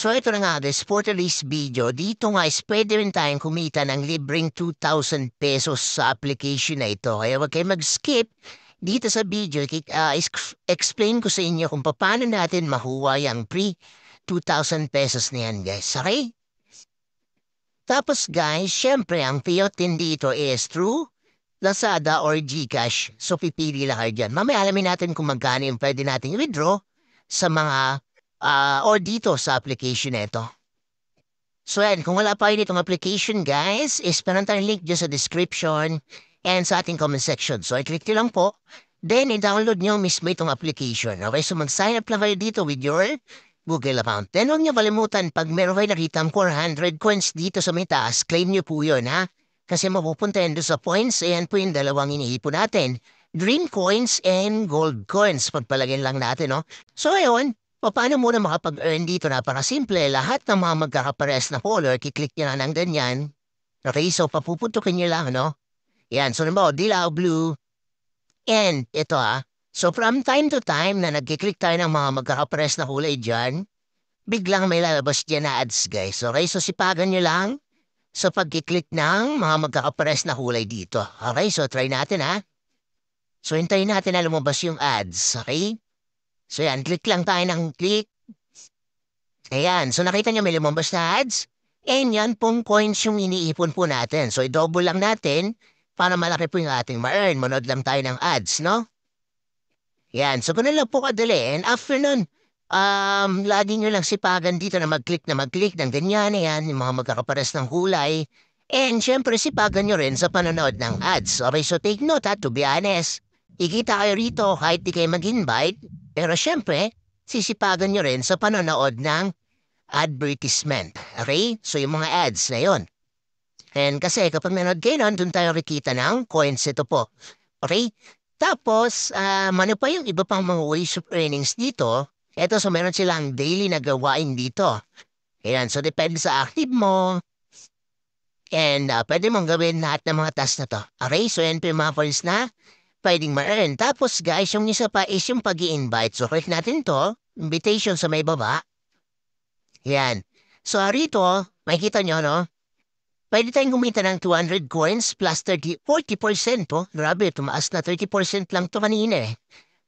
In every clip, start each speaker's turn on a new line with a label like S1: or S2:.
S1: So ito na nga guys, for today's video, dito nga is pwede rin tayong kumita ng libreng 2,000 pesos sa application na ito. Kaya huwag kayo mag-skip dito sa video. Explain ko sa inyo kung paano natin makuha yung free 2,000 pesos na yan guys. Okay? Tapos guys, syempre ang payout din dito is through Lazada or GCash. So pipili lang kayo dyan. Mamaya alamin natin kung magkano yung pwede natin withdraw sa mga or dito sa application na ito. So yan, kung wala pa kayo ditong application guys, is meron tayong link dyan sa description and sa ating comment section. So i-click nyo lang po, then i-download nyo mismo itong application. Okay, so mag-sign up lang kayo dito with your Google account. Then huwag nyo kalimutan, pag meron kayo nakitang 400 coins dito sa may taas, claim nyo po yun ha. Kasi mapupunta yan doon sa points, ayan po yung dalawang iniipon natin. Green coins and gold coins, pagpalagyan lang natin no. So ayun, paano muna makapag-earn dito? Napakasimple. Lahat ng mga magkakapares na color, kiklik nyo na ng ganyan. Okay, so papuputukin nyo lang, no? Yan, so naman, dilaw, blue. And ito So from time to time na nagkiklik tayo ng mga magkakapares na kulay dyan, biglang may lalabas dyan na ads, guys. Okay, so sipagan nyo lang sa pagkiklik ng mga magkakapares na kulay dito. Okay, so try natin So hintayin natin na lumabas yung ads, okay? So yan, click lang tayo ng click. Ayan, so nakita nyo may lumabas na ads? And yan pong coins yung iniipon po natin. So i-double lang natin para malaki po yung ating ma-earn. Manood lang tayo ng ads, no? Yan, so ganun lang po kadali. And after nun, lagi nyo lang sipagan dito na mag-click ng ganyan. Ayan, yung mga magkakapares ng kulay. And syempre sipagan nyo rin sa panonood ng ads. Okay, so take note to be honest. Ikita kayo rito kahit di kayo mag-invite. Pero syempre, sisipagan nyo rin sa panonood ng advertisement. Okay? So yung mga ads na yon. And kasi kapag nanood kayo nun, dun tayo rikita ng coins ito po. Okay? Tapos, ano pa yung iba pang mga ways of earnings dito? Ito, so meron silang daily na gawain dito. Ayan, so depende sa active mo. And pwede mong gawin lahat ng mga tasks na to. Okay? So yan po yung mga coins na pwedeng ma-earn. Tapos guys, yung isa pa is yung pag-i-invite. So click natin to, invitation sa may baba. Yan. So rito, makikita nyo, no? Pwede tayong kumita ng 200 coins plus 40% to. Grabe, tumaas na 30% lang to kanina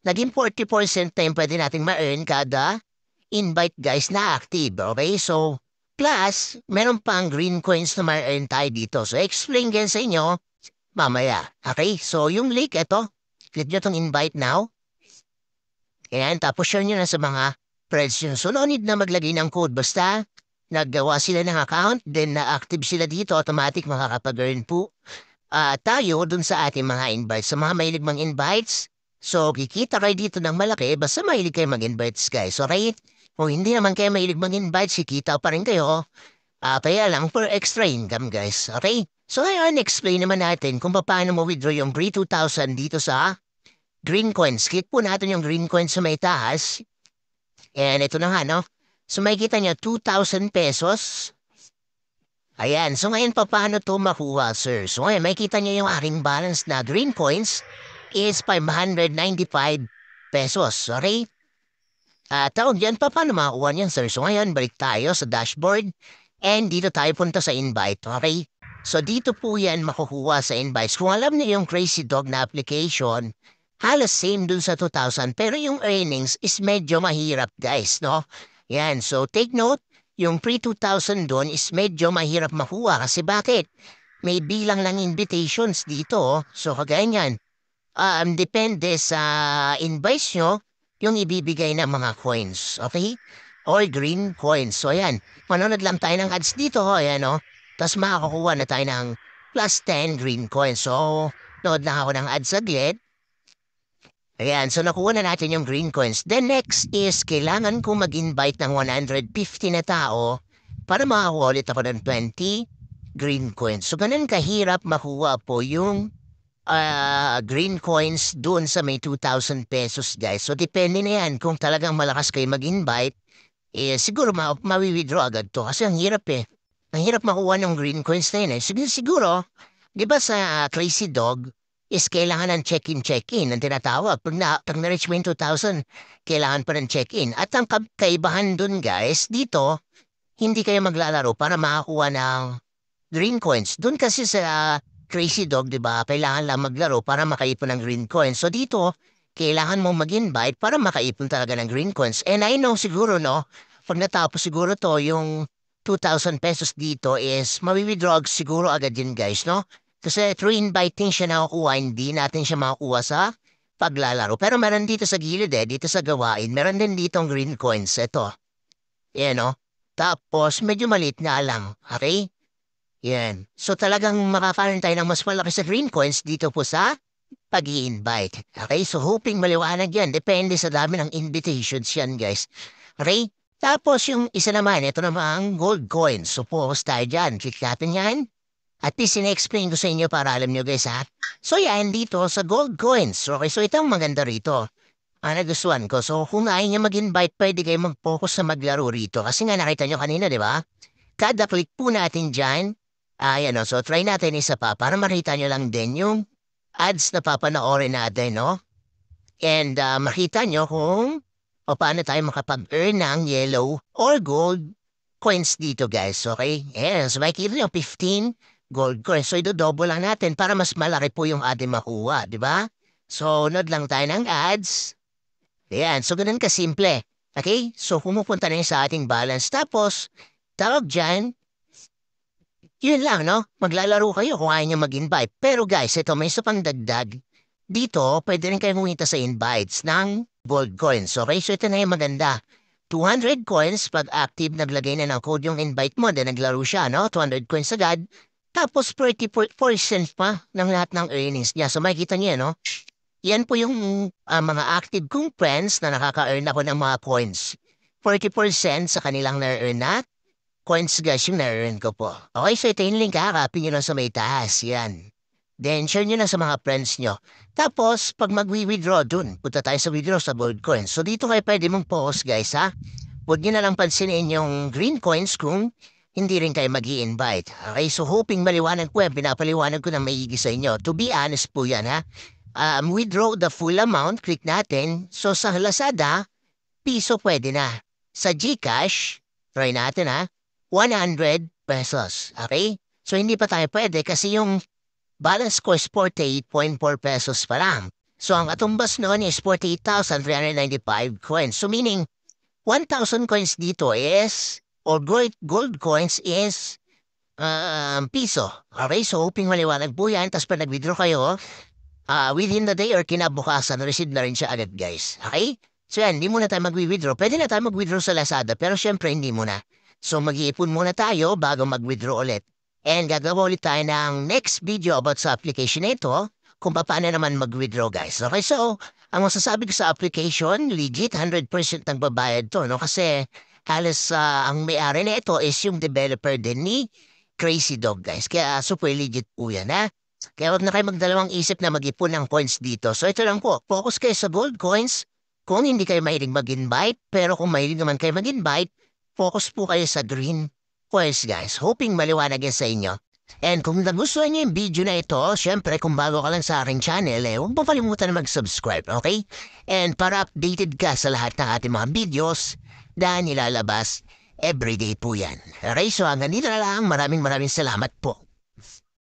S1: Naging 40% na yung pwede nating ma-earn kada invite guys na active. Okay, so plus, meron pang green coins na ma-earn tayo dito. So explain din sa inyo mamaya. Okay, so yung link ito, click nyo tong invite now. Ayan, tapos share nyo na sa mga friends nyo. So no need na maglagay ng code. Basta naggawa sila ng account, then na-active sila dito, automatic makakapag-earn po. Tayo dun sa ating mga invites. Sa mga mahilig mang invites, so kikita kayo dito ng malaki, basta mahilig kayo mag-invites guys. Okay? Kung hindi naman kayo mahilig mag-invites, kikita pa rin kayo. Kaya lang for extra income guys. Okay? So ngayon, explain naman natin kung paano mo withdraw yung free 2,000 dito sa green coins. Click po natin yung green coins sa may taas. And ito na nga, no? So makikita nyo, 2,000 pesos. Ayan, so ngayon paano to makuha, sir? So ngayon, makikita nyo yung aking balance na green coins is 595 pesos. Okay? Tawag yan, paano makakuha niyan, sir? So ngayon, balik tayo sa dashboard. And dito tayo punta sa invite, okay? So dito po yan makukuha sa invites. Kung alam niyo yung Crazy Dog na application, halos same dun sa 2,000. Pero yung earnings is medyo mahirap guys, no? Yan, so take note, yung pre 2,000 dun is medyo mahirap makuha. Kasi bakit? May bilang lang invitations dito. So kagaya niyan, depende sa invites nyo, yung ibibigay ng mga coins, okay? Or green coins. So ayan, manonood lang tayo ng ads dito, ayan o. Tapos makakakuha na tayo ng plus 10 green coins. So, nood lang ako ng ads saglit. Ayan, so nakuha na natin yung green coins. Then next is, kailangan ko mag-invite ng 150 na tao para makakuha ulit ako ng 20 green coins. So, ganun kahirap makuha po yung green coins doon sa may 2,000 pesos, guys. So, depende na yan kung talagang malakas kayo mag-invite. Siguro mawi-withdraw agad to kasi ang hirap Ang hirap makuha ng green coins na yun Siguro, di ba sa Crazy Dog, is kailangan ng check-in ang tinatawag. Pag na-reach mo yung 2,000, kailangan pa ng check-in. At ang kaibahan dun guys, dito, hindi kayo maglalaro para makakuha ng green coins. Doon kasi sa Crazy Dog, 'di ba? Kailangan lang maglaro para makaipon ng green coins. So dito, kailangan mo mag-invite para makaipon talaga ng green coins. And I know siguro, no, pag natapos siguro to, yung 2,000 pesos dito is mawi-withdraw siguro agad din, guys, no? Kasi through inviting siya nakukuha, hindi natin siya makukuha sa paglalaro. Pero meron dito sa gilid dito sa gawain, meron din ditong green coins. Ito, yan, no? Tapos, medyo maliit nga lang, okay? Yan. So talagang makakaroon tayo ng mas malaki sa green coins dito po sa pag-i-invite. Okay? So hoping maliwanag yan. Depende sa dami ng invitations yan, guys. Okay? Tapos yung isa naman, ito naman ang gold coins. So focus tayo dyan. Click natin yan. At least in-explain ko sa inyo para alam nyo, guys, ha? So yan, dito sa gold coins. Okay? So ito ang maganda rito. Ang nagustuhan ko. So kung ayaw nyo mag-invite, pwede kayo mag-focus sa maglaro rito. Kasi nga nakita nyo kanina, di ba? Kada click po natin dyan, ayan, so try natin isa pa para makita nyo lang din yung ads na papanoorin natin, no? And makita nyo kung o paano tayo makapag-earn ng yellow or gold coins dito, guys, okay? Yes, makikita nyo 15 gold coins. So, double lang natin para mas malaki po yung ating makuha, di ba? So, nod lang tayo ng ads. Ayan, so ganun kasimple. Okay? So, pumupunta na yun sa ating balance. Tapos, tawag dyan, yun lang, no? Maglalaro kayo kung ayaw nyo mag-invite. Pero guys, ito may isa pang dagdag. Dito, pwede rin kayo kumita sa invites ng gold coins. Okay, so ito na yung maganda. 200 coins pag active naglagay na ng code yung invite mo, then naglaro siya, no? 200 coins agad. Tapos 30% pa ng lahat ng earnings niya. So makikita niyo, no? Yan po yung mga active kong friends na nakaka-earn ako ng mga coins. 40% sa kanilang na-earn na coins, guys, yung na-earn ko po. Okay, so ito yung link, copy nyo lang sa may taas. Yan. Then, share nyo lang sa mga friends nyo. Tapos, pag mag-withdraw dun, punta tayo sa withdraw sa gold coins. So, dito kayo pwede mong post, guys, ha? Huwag nyo na lang pansinin yung green coins kung hindi rin kayo mag invite. Okay, so hoping maliwanag ko yan. Pinapaliwanag ko na maigi sa inyo. To be honest po yan, ha? Withdraw the full amount, click natin. So, sa Lazada, piso pwede na. Sa GCash, try natin, ha? 100 pesos. Okay? So, hindi pa tayo pwede kasi yung balance ko is 48.4 pesos pa lang. So, ang atumbas noon is 48,395 coins. So, meaning, 1,000 coins dito is, or gold coins is, piso. Okay? So, hoping maliwanag po yan. Tapos, pag nag-withdraw kayo, within the day or kinabukasan, receive na rin siya agad, guys. Okay? So, yan, hindi muna tayo mag-withdraw. Pwede na tayo mag-withdraw sa Lazada, pero syempre, hindi muna. So mag-iipon muna tayo bago mag-withdraw ulit. And gagawa ulit tayo ng next video about sa application na ito kung paano naman mag-withdraw, guys. Okay, so ang masasabi ko sa application, legit 100% nagbabayad to, no? Kasi halos ang may-ari na ito is yung developer din ni Crazy Dog, guys. Kaya super legit po yan, ha? Kaya wag na kayo magdalawang isip na mag-ipon ng coins dito. So ito lang po, focus kayo sa gold coins kung hindi kayo mahilig mag-invite. Pero kung mahilig naman kayo mag-invite, focus po kayo sa green coins, guys. Hoping maliwanag yan sa inyo. And kung nagustuhan niyo yung video na ito, syempre kung bago ka lang sa aking channel, huwag mo kalimutan na mag-subscribe, okay? And para updated ka sa lahat ng ating mga videos na nilalabas, everyday po yan. Okay, so hanggang dito na lang. Maraming salamat po.